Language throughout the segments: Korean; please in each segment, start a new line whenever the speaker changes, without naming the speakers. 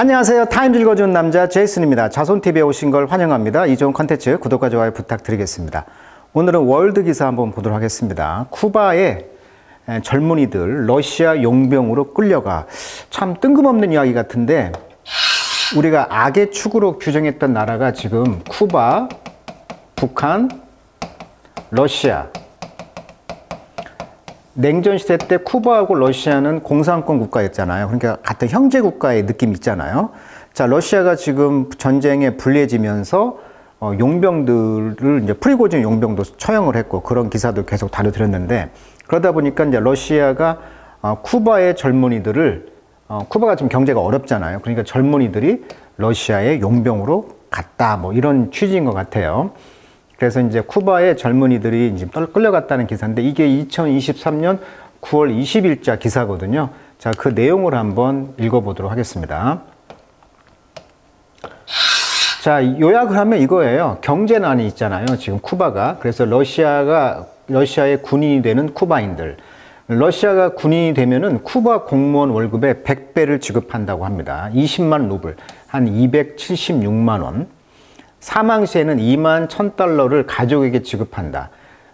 안녕하세요. 타임즈 읽어주는 남자 제이슨입니다. 자손TV에 오신 걸 환영합니다. 이 좋은 컨텐츠 구독과 좋아요 부탁드리겠습니다. 오늘은 월드 기사 한번 보도록 하겠습니다. 쿠바의 젊은이들 러시아 용병으로 끌려가. 참 뜬금없는 이야기 같은데 우리가 악의 축으로 규정했던 나라가 지금 쿠바, 북한, 러시아. 냉전시대 때 쿠바하고 러시아는 공산권 국가였잖아요. 그러니까 같은 형제 국가의 느낌이 있잖아요. 자, 러시아가 지금 전쟁에 불리해지면서 용병들을 이제 프리고진 용병도 처형을 했고 그런 기사도 계속 다뤄드렸는데 그러다 보니까 이제 러시아가 쿠바의 젊은이들을 쿠바가 지금 경제가 어렵잖아요. 그러니까 젊은이들이 러시아의 용병으로 갔다 뭐 이런 취지인 것 같아요. 그래서 이제 쿠바의 젊은이들이 이제 끌려갔다는 기사인데 이게 2023년 9월 20일자 기사거든요. 자, 그 내용을 한번 읽어보도록 하겠습니다. 자, 요약을 하면 이거예요. 경제난이 있잖아요. 지금 쿠바가. 그래서 러시아의 군인이 되는 쿠바인들. 러시아가 군인이 되면은 쿠바 공무원 월급의 100배를 지급한다고 합니다. 20만 루블, 한 276만 원. 사망 시에는 2만 1000달러를 가족에게 지급한다.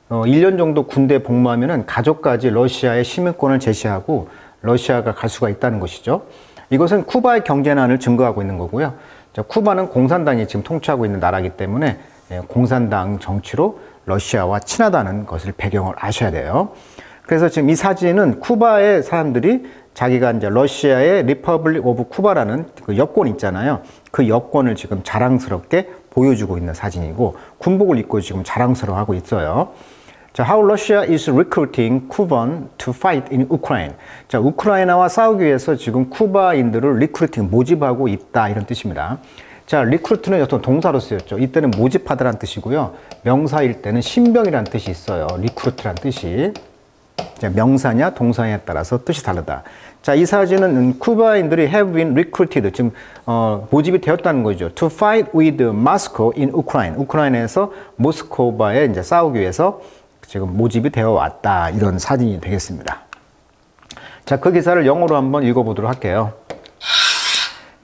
1년 정도 군대 복무하면은 가족까지 러시아의 시민권을 제시하고 러시아가 갈 수가 있다는 것이죠. 이것은 쿠바의 경제난을 증거하고 있는 거고요. 자, 쿠바는 공산당이 지금 통치하고 있는 나라이기 때문에 공산당 정치로 러시아와 친하다는 것을 배경을 아셔야 돼요. 그래서 지금 이 사진은 쿠바의 사람들이 자기가 이제 러시아의 리퍼블릭 오브 쿠바라는 그 여권 있잖아요. 그 여권을 지금 자랑스럽게 보여주고 있는 사진이고 군복을 입고 지금 자랑스러워하고 있어요. 자, How Russia is recruiting Cuban to fight in Ukraine. 자, 우크라이나와 싸우기 위해서 지금 쿠바인들을 리크루팅, 모집하고 있다 이런 뜻입니다. 자, 리크루트는 어떤 동사로 쓰였죠. 이때는 모집하다라는 뜻이고요. 명사일 때는 신병이라는 뜻이 있어요. 리크루트라는 뜻이. 자, 명사냐 동사냐에 따라서 뜻이 다르다. 자, 이 사진은 쿠바인들이 have been recruited, 지금 모집이 되었다는 거죠. To fight with Moscow in Ukraine. 우크라이나에서 모스크바에 이제 싸우기 위해서 지금 모집이 되어 왔다. 이런 사진이 되겠습니다. 자, 그 기사를 영어로 한번 읽어보도록 할게요.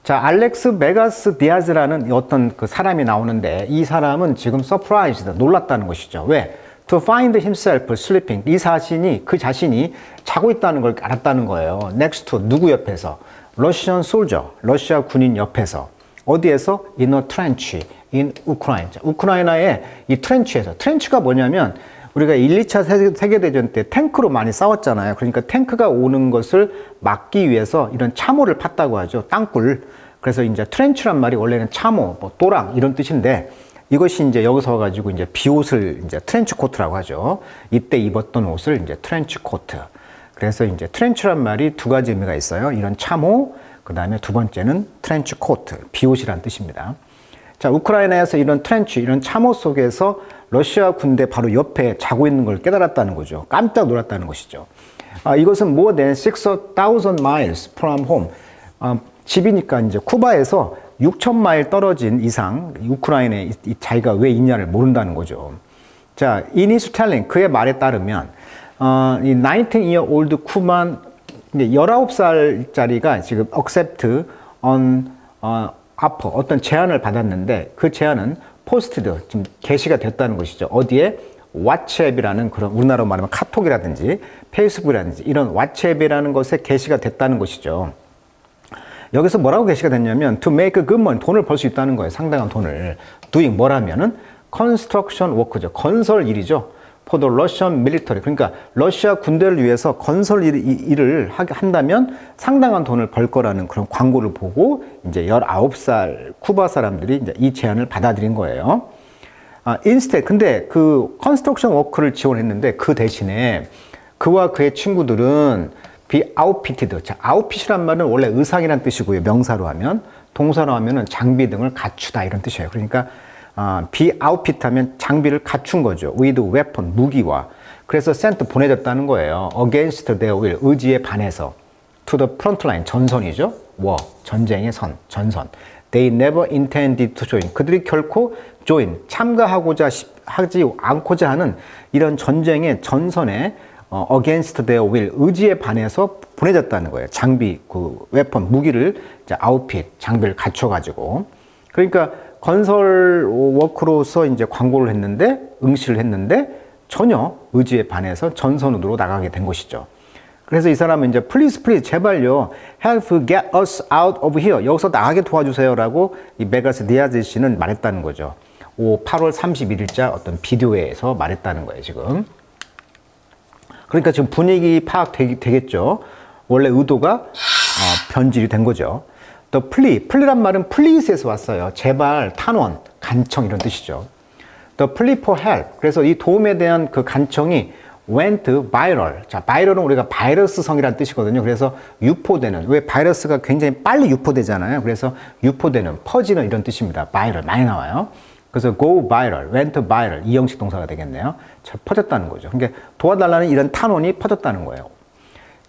자, 알렉스 베가스 디아즈라는 어떤 그 사람이 나오는데 이 사람은 지금 surprised, 놀랐다는 것이죠. 왜? To find himself sleeping. 이 자신이, 그 자신이 자고 있다는 걸 알았다는 거예요. Next to, 누구 옆에서? Russian soldier, 러시아 군인 옆에서. 어디에서? In a trench, in Ukraine. 자, 우크라이나의 이 트렌치에서. 트렌치가 뭐냐면 우리가 1, 2차 세계대전 때 탱크로 많이 싸웠잖아요. 그러니까 탱크가 오는 것을 막기 위해서 이런 참호를 팠다고 하죠. 땅굴. 그래서 이제 트렌치란 말이 원래는 참호, 뭐 또랑 이런 뜻인데 이것이 이제 여기서 와가지고 이제 비옷을 이제 트렌치 코트라고 하죠. 이때 입었던 옷을 이제 트렌치 코트. 그래서 이제 트렌치란 말이 두 가지 의미가 있어요. 이런 참호, 그 다음에 두 번째는 트렌치 코트, 비옷이란 뜻입니다. 자, 우크라이나에서 이런 트렌치, 이런 참호 속에서 러시아 군대 바로 옆에 자고 있는 걸 깨달았다는 거죠. 깜짝 놀랐다는 것이죠. 이것은 more than 6,000 miles from home. 집이니까 이제 쿠바에서 6,000마일 떨어진 이상 우크라이나에 자기가 왜 있냐를 모른다는 거죠. 자, in his telling, 그의 말에 따르면 이 19-year-old 쿠반 19살짜리가 지금 accept on offer, 어떤 제안을 받았는데 그 제안은 posted, 지금 게시가 됐다는 것이죠. 어디에? 왓츠앱이라는 그런 우리나라로 말하면 카톡이라든지 페이스북이라든지 이런 왓츠앱이라는 것에 게시가 됐다는 것이죠. 여기서 뭐라고 게시가 됐냐면 to make good money, 돈을 벌 수 있다는 거예요. 상당한 돈을. doing 뭐라면은 construction work죠. 건설 일이죠. for the Russian military. 그러니까 러시아 군대를 위해서 건설 일을 한다면 상당한 돈을 벌 거라는 그런 광고를 보고 이제 19살 쿠바 사람들이 이제 이 제안을 받아들인 거예요. instead, 근데 그 construction work를 지원했는데 그 대신에 그와 그의 친구들은 be outfitted. 자, outfit이란 말은 원래 의상이란 뜻이고요. 명사로 하면. 동사로 하면은 장비 등을 갖추다 이런 뜻이에요. 그러니까 be outfit 하면 장비를 갖춘 거죠. with weapon, 무기와. 그래서 sent, 보내졌다는 거예요. against their will, 의지에 반해서. to the front line, 전선이죠. war, 전쟁의 선, 전선. They never intended to join. 그들이 결코 join, 참가하고자 하지 않고자 하는 이런 전쟁의 전선에 against their will, 의지에 반해서 보내졌다는 거예요. 장비, 그 웨폰, 무기를 이제 아웃핏, 장비를 갖춰가지고. 그러니까 건설 워크로서 이제 광고를 했는데, 응시를 했는데 전혀 의지에 반해서 전선으로 나가게 된 것이죠. 그래서 이 사람은 이제 please 제발요 help get us out of here 여기서 나가게 도와주세요라고 이 베가스 디아즈 씨는 말했다는 거죠. 8월 31일자 어떤 비디오에서 말했다는 거예요 지금. 그러니까 지금 분위기 파악되겠죠. 원래 의도가 변질이 된 거죠. 또 plee란 말은 please에서 왔어요. 제발, 탄원, 간청 이런 뜻이죠. 또 plea for help. 그래서 이 도움에 대한 그 간청이 went viral. 자, viral은 우리가 바이러스성이라는 뜻이거든요. 그래서 유포되는, 왜 바이러스가 굉장히 빨리 유포되잖아요. 그래서 유포되는, 퍼지는 이런 뜻입니다. viral 많이 나와요. 그래서 go viral, went viral 이 형식 동사가 되겠네요. 자, 퍼졌다는 거죠. 그러니까 도와달라는 이런 탄원이 퍼졌다는 거예요.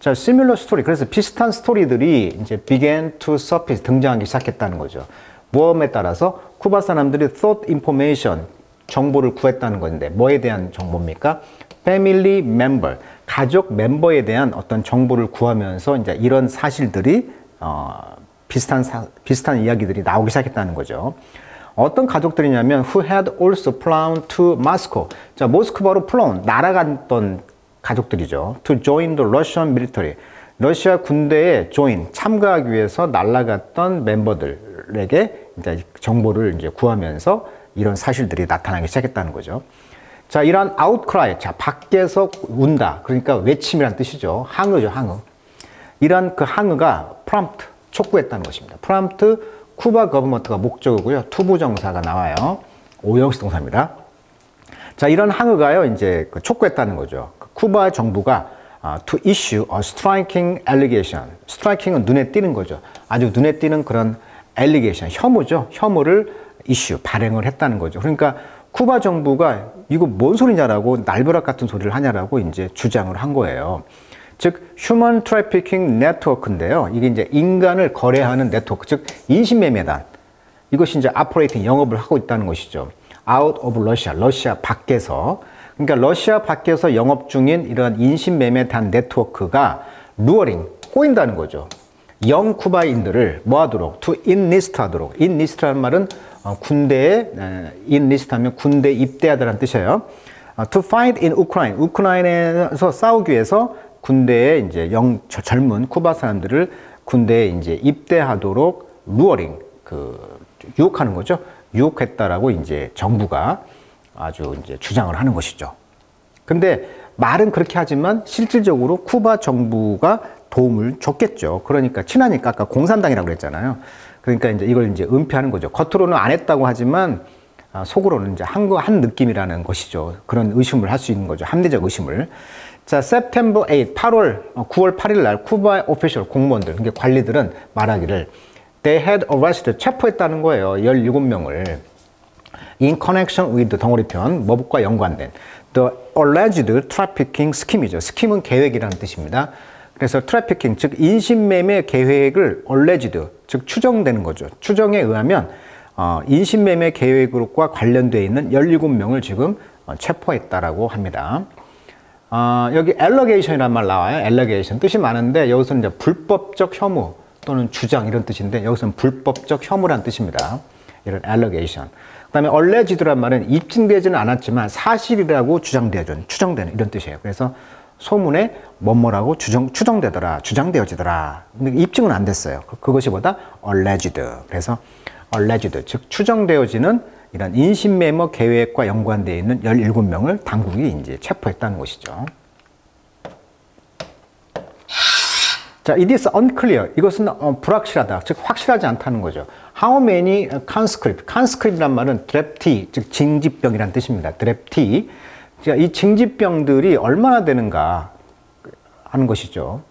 자, similar story. 그래서 비슷한 스토리들이 이제 began to surface 등장하기 시작했다는 거죠. 모험에 따라서 쿠바 사람들이 thought information 정보를 구했다는 건데 뭐에 대한 정보입니까? Family member, 가족 멤버에 대한 어떤 정보를 구하면서 이제 이런 사실들이 비슷한 이야기들이 나오기 시작했다는 거죠. 어떤 가족들이냐면 who had also flown to Moscow. 자, 모스크바로 flown, 날아갔던 가족들이죠. to join the Russian military. 러시아 군대에 참가하기 위해서 날아갔던 멤버들에게 이제 정보를 이제 구하면서 이런 사실들이 나타나기 시작했다는 거죠. 자, 이러한 outcry, 자, 밖에서 운다. 그러니까 외침이란 뜻이죠. 항의죠, 항의. 이러한 그 항의가 prompt, 촉구했다는 것입니다. prompt, 쿠바 거버먼트가 목적이고요. 투부정사가 나와요. 오형식 동사입니다. 자, 이런 항의가요, 이제 촉구했다는 거죠. 쿠바 정부가 to issue a striking allegation. striking은 눈에 띄는 거죠. 아주 눈에 띄는 그런 allegation, 혐오죠. 혐오를 issue, 발행을 했다는 거죠. 그러니까 쿠바 정부가 이거 뭔 소리냐라고 날벼락 같은 소리를 하냐라고 이제 주장을 한 거예요. 즉, 휴먼 트래피킹 네트워크인데요. 이게 이제 인간을 거래하는 네트워크, 즉, 인신매매단. 이것이 이제 아퍼레이팅, 영업을 하고 있다는 것이죠. out of Russia, 러시아 밖에서. 그러니까 러시아 밖에서 영업 중인 이런 인신매매단 네트워크가 루어링, 꼬인다는 거죠. 영 쿠바인들을 뭐 하도록? to enlist 하도록. enlist라는 말은 군대에, enlist 하면 군대 입대하다라는 뜻이에요. to fight in Ukraine, 우크라이나에서 싸우기 위해서 군대에 이제 젊은 쿠바 사람들을 군대에 이제 입대하도록 루어링, 유혹하는 거죠. 유혹했다라고 이제 정부가 아주 이제 주장을 하는 것이죠. 근데 말은 그렇게 하지만 실질적으로 쿠바 정부가 도움을 줬겠죠. 그러니까 친하니까 아까 공산당이라고 그랬잖아요. 그러니까 이제 이걸 이제 은폐하는 거죠. 겉으로는 안 했다고 하지만 속으로는 이제 한 느낌이라는 것이죠. 그런 의심을 할 수 있는 거죠. 합리적 의심을. 자, September 8, 9월 8일 날 쿠바의 오피셜 공무원들, 그러니까 관리들은 말하기를 they had arrested, 체포했다는 거예요. 17명을. in connection with 덩어리편, 뭐과 연관된 the alleged trafficking scheme이죠. 스킴은 계획이라는 뜻입니다. 그래서 트래피킹, 즉 인신매매 계획을 alleged, 즉 추정되는 거죠. 추정에 의하면 인신매매 계획과 관련되어 있는 17명을 지금 체포했다라고 합니다. 여기 allegation이라는 말 나와요. allegation 뜻이 많은데 여기서는 이제 불법적 혐오 또는 주장 이런 뜻인데 여기서는 불법적 혐오란 뜻입니다. 이런 allegation. 그다음에 alleged란 말은 입증되지는 않았지만 사실이라고 추정되는 이런 뜻이에요. 그래서 소문에 뭐뭐라고 추정되더라, 주장되어지더라. 근데 입증은 안 됐어요. 그것이 보다 alleged. 그래서 alleged, 즉 추정되어지는 이런 인신매매 계획과 연관되어 있는 17명을 당국이 이제 체포했다는 것이죠. 자, it is unclear. 이것은 불확실하다, 즉 확실하지 않다는 거죠. How many conscript? conscript란 말은 드랩티, 즉 징집병이라는 뜻입니다. 드랩티. 이 징집병들이 얼마나 되는가 하는 것이죠.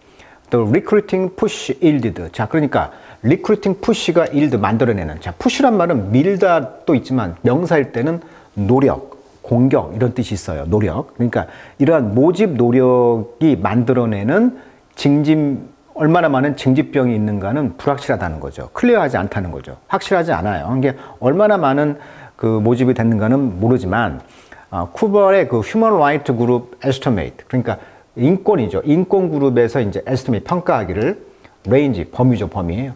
The recruiting push yielded. 자, 그러니까 recruiting push가 yield 만들어내는. 자, push란 말은 밀다도 있지만 명사일 때는 노력, 공격 이런 뜻이 있어요. 노력. 그러니까 이러한 모집 노력이 만들어내는 얼마나 많은 징집병이 있는가는 불확실하다는 거죠. 클리어하지 않다는 거죠. 확실하지 않아요. 이게 얼마나 많은 그 모집이 됐는가는 모르지만 쿠바의 그 휴먼 라이트 그룹 에스티메이트, 그러니까 인권이죠. 인권 그룹에서 이제 에스티메이트 평가하기를 레인지 범위죠, 범위.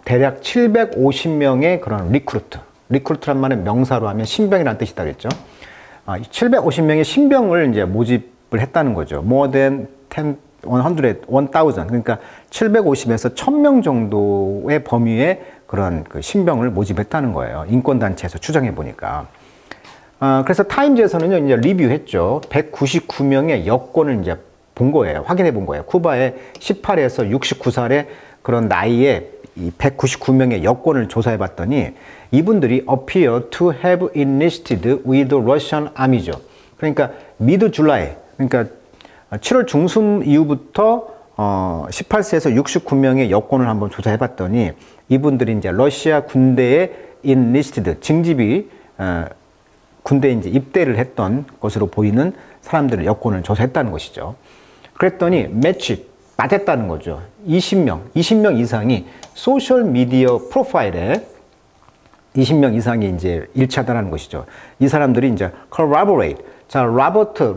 대략 750명의 그런 리크루트란 말은 명사로 하면 신병이라는 뜻이다 그랬죠. 750명의 신병을 이제 모집을 했다는 거죠. More than 1000. 그러니까 750에서 1000명 정도의 범위의 그런 그 신병을 모집했다는 거예요. 인권단체에서 추정해 보니까. 그래서 타임즈에서는요, 이제 리뷰했죠. 199명의 여권을 이제 본 거예요. 확인해 본 거예요. 쿠바의 18에서 69살의 그런 나이에 이 199명의 여권을 조사해 봤더니 이분들이 appear to have enlisted with the Russian Army죠. 그러니까 mid July, 그러니까 7월 중순 이후부터 18세에서 69명의 여권을 한번 조사해 봤더니 이분들이 이제 러시아 군대에 enlisted, 징집이 군대에 이제 입대를 했던 것으로 보이는 사람들의 여권을 조사했다는 것이죠. 그랬더니 매치 맞았다는 거죠. 20명 이상이 소셜 미디어 프로파일에 20명 이상이 이제 일치하다는 것이죠. 이 사람들이 이제 corroborate. 자, 로버트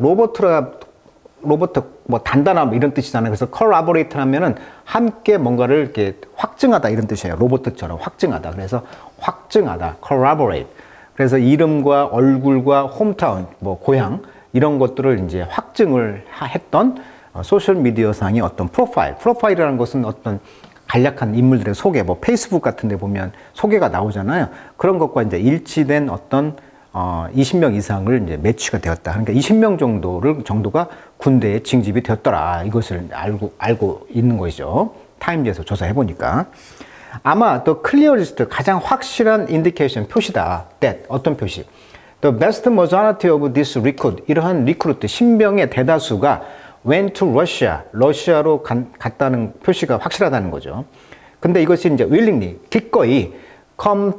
뭐 단단함 이런 뜻이잖아요. 그래서 corroborate 하면은 함께 뭔가를 이렇게 확증하다 이런 뜻이에요. 로버트처럼 확증하다. 그래서 확증하다. corroborate. 그래서 이름과 얼굴과 홈타운, 뭐 고향 이런 것들을 이제 확증을 했던 소셜 미디어상의 어떤 프로파일이라는 것은 어떤 간략한 인물들의 소개, 뭐 페이스북 같은 데 보면 소개가 나오잖아요. 그런 것과 이제 일치된 어떤 20명 이상을 이제 매치가 되었다. 그러니까 20명 정도가 군대에 징집이 되었더라. 이것을 알고 있는 것이죠. 타임즈에서 조사해 보니까. 아마 the clearest, 가장 확실한 인디케이션, 표시다. that, 어떤 표시? The vast majority of this recruit, 이러한 리크루트, 신병의 대다수가 went to Russia, 러시아로 갔다는 표시가 확실하다는 거죠. 근데 이것이 이제 willingly, 기꺼이 come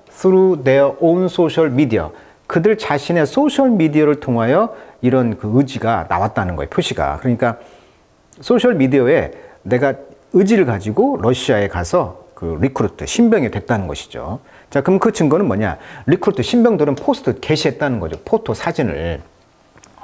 through their own social media, 그들 자신의 소셜 미디어를 통하여 이런 그 의지가 나왔다는 거예요, 표시가. 그러니까 소셜 미디어에 내가 의지를 가지고 러시아에 가서 그 리크루트, 신병이 됐다는 것이죠. 자, 그럼 그 증거는 뭐냐? 리크루트, 신병들은 포스트 게시했다는 거죠. 포토, 사진을.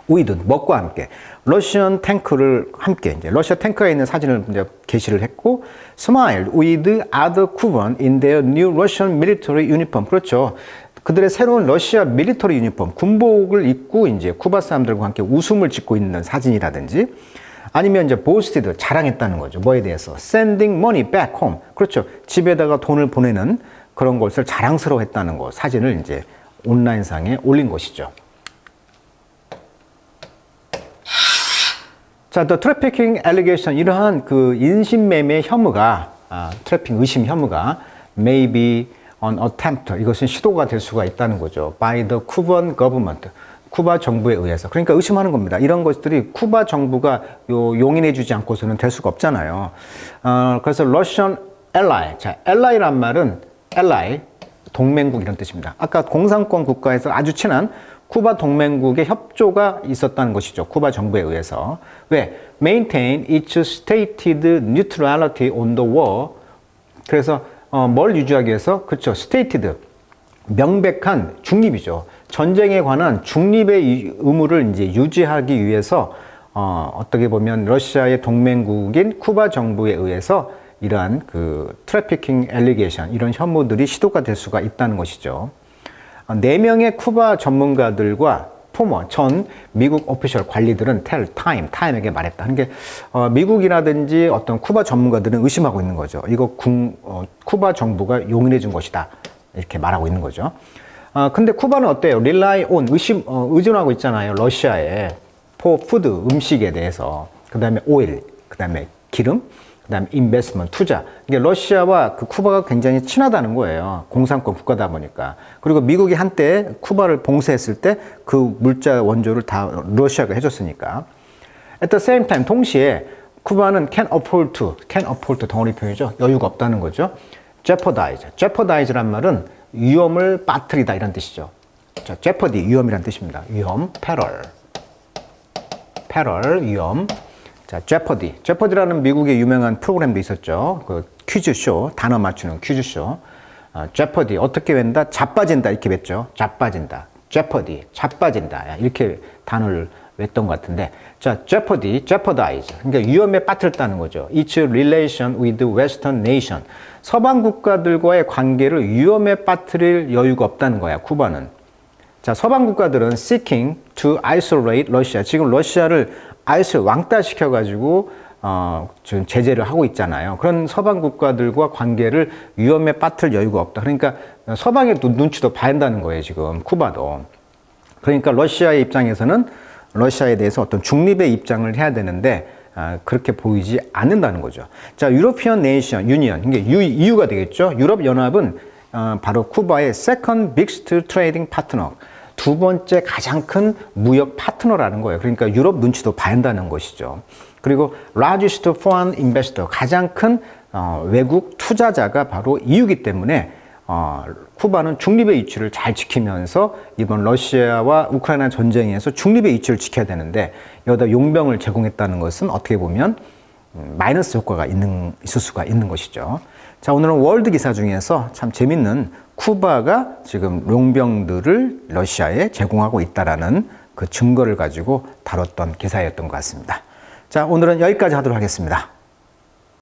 with, 뭐과 함께. 러시안 탱크를 함께, 이제 러시아 탱크가 있는 사진을 이제 게시를 했고, smile with other Cuban in their new Russian military uniform. 그렇죠. 그들의 새로운 러시아 밀리터리 유니폼, 군복을 입고 이제 쿠바 사람들과 함께 웃음을 짓고 있는 사진이라든지, 아니면 이제 boasted, 자랑했다는 거죠. 뭐에 대해서? sending money back home. 그렇죠. 집에다가 돈을 보내는 그런 것을 자랑스러워했다는 거, 사진을 이제 온라인상에 올린 것이죠. 자, the trafficking allegation, 이러한 그 인신매매 혐의가, 트래핑 의심 혐의가 may be an attempt, 이것은 시도가 될 수가 있다는 거죠. by the Cuban government, 쿠바 정부에 의해서. 그러니까 의심하는 겁니다. 이런 것들이 쿠바 정부가 용인해 주지 않고서는 될 수가 없잖아요. 그래서 Russian ally, 자, ally란 말은 ally, 동맹국 이런 뜻입니다. 아까 공산권 국가에서 아주 친한 쿠바 동맹국의 협조가 있었다는 것이죠. 쿠바 정부에 의해서. 왜? Maintain its stated neutrality on the war. 그래서 뭘 유지하기 위해서? 그렇죠. stated, 명백한 중립이죠. 전쟁에 관한 중립의 의무를 이제 유지하기 위해서 어떻게 보면 러시아의 동맹국인 쿠바 정부에 의해서 이러한 그 트래피킹 엘리게이션, 이런 혐의들이 시도가 될 수가 있다는 것이죠. 4명의 쿠바 전문가들과 포머, 전 미국 오피셜 관리들은 타임에게 말했다. 그러니까 미국이라든지 어떤 쿠바 전문가들은 의심하고 있는 거죠. 이거 쿠바 정부가 용인해 준 것이다. 이렇게 말하고 있는 거죠. 근데 쿠바는 어때요? rely on, 의존하고 있잖아요. 러시아에. for food, 음식에 대해서. 그 다음에 오일, 그 다음에 기름, 그 다음에 인베스트먼트, 투자. 이게 러시아와 그 쿠바가 굉장히 친하다는 거예요. 공산권 국가다 보니까. 그리고 미국이 한때 쿠바를 봉쇄했을 때 그 물자 원조를 다 러시아가 해줬으니까. At the same time, 동시에 쿠바는 can afford to 덩어리 표현이죠. 여유가 없다는 거죠. jeopardize란 말은 위험을 빠뜨리다 이런 뜻이죠. 자, jeopardy, 위험이란 뜻입니다. 위험, peril, 위험. 자, jeopardy라는 미국의 유명한 프로그램도 있었죠. 그 퀴즈쇼, 단어 맞추는 퀴즈쇼. jeopardy, 어떻게 왠다? 자빠진다, 이렇게 뱉죠. 자빠진다. jeopardy, 자빠진다. 이렇게 단어를 했던 것 같은데, 자, jeopardize. 그러니까 위험에 빠뜨렸다는 거죠. Its relation with Western nation. 서방 국가들과의 관계를 위험에 빠뜨릴 여유가 없다는 거야, 쿠바는. 자, 서방 국가들은 seeking to isolate Russia. 지금 러시아를 왕따시켜가지고, 지금 제재를 하고 있잖아요. 그런 서방 국가들과 관계를 위험에 빠뜨릴 여유가 없다. 그러니까 서방의 눈치도 봐야 한다는 거예요, 지금, 쿠바도. 그러니까 러시아의 입장에서는 러시아에 대해서 어떤 중립의 입장을 해야 되는데, 그렇게 보이지 않는다는 거죠. 자, 유로피언 네이션, 유니언, 이게 EU가 되겠죠. 유럽연합은 바로 쿠바의 second biggest trading partner, 두 번째 가장 큰 무역 파트너라는 거예요. 그러니까 유럽 눈치도 봐야 한다는 것이죠. 그리고 largest foreign investor, 가장 큰 외국 투자자가 바로 EU이기 때문에 쿠바는 중립의 위치를 잘 지키면서 이번 러시아와 우크라이나 전쟁에서 중립의 위치를 지켜야 되는데, 여기다 용병을 제공했다는 것은 어떻게 보면 마이너스 효과가 있을 수가 있는 것이죠. 자, 오늘은 월드 기사 중에서 참 재밌는 쿠바가 지금 용병들을 러시아에 제공하고 있다라는 그 증거를 가지고 다뤘던 기사였던 것 같습니다. 자, 오늘은 여기까지 하도록 하겠습니다.